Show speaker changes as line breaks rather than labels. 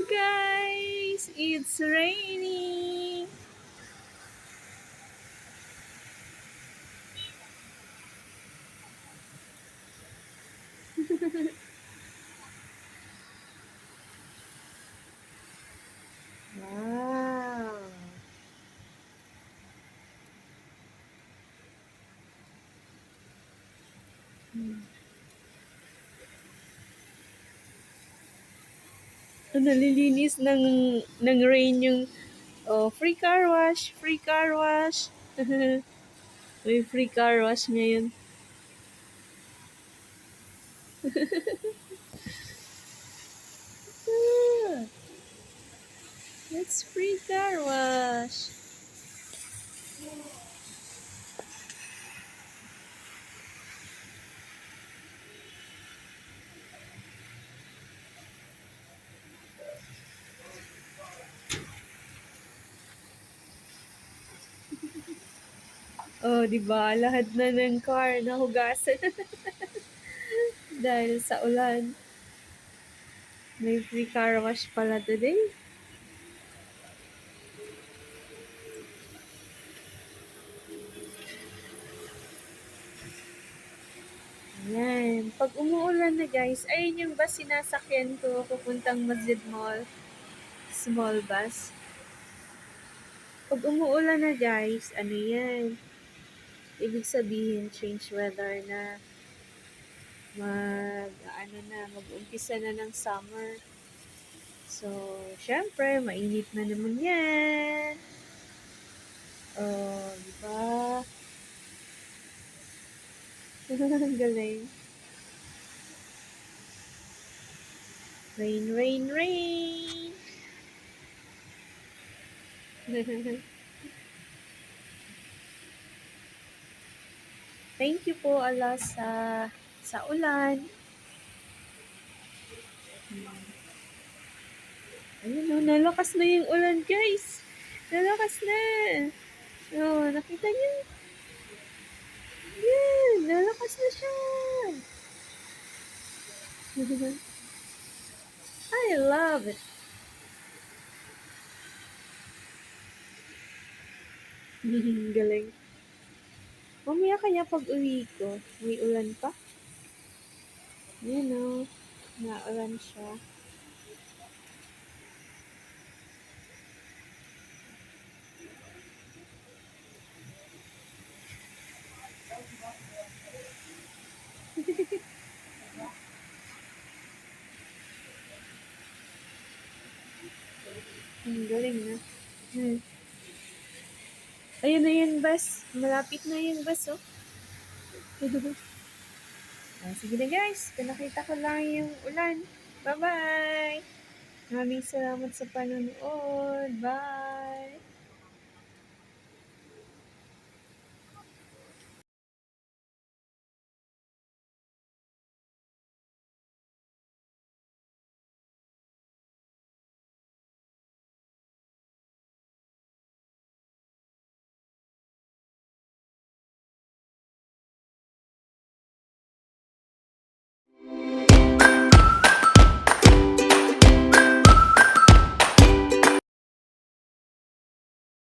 guys! It's raining! Wow! Nalilinis ng rain yung free car wash! Free car wash! May free car wash ngayon. Ah, it's free car wash! Oh, di ba? Lahat na ng car nahugasan dahil sa ulan. May free car wash pala today. Ayan. Pag umuulan na guys, ayun yung bus sinasakyan ko pupuntang Masjid Mall. Small bus. Pag umuulan na guys, ano yan? Ibig sabihin, change weather na. Mag-umpisa na ng summer. So, syempre, mainit na naman yan. Oh, di ba? Ang galing. Rain, rain, rain! Thank you po, Allah, sa ulan. Ayun o, nalakas na yung ulan, guys. Nalakas na. Oh, nakita niyo? Yan, nalakas na siya. I love it. Galing. Mamaya kaya pag uwi ko, may ulan pa. Yan o, naulan siya. Galing na. Ayun na yung bus. Malapit na yung bus, oh. Sige na guys, pinakita ko lang yung ulan. Bye-bye! Maraming salamat sa panonood. Bye!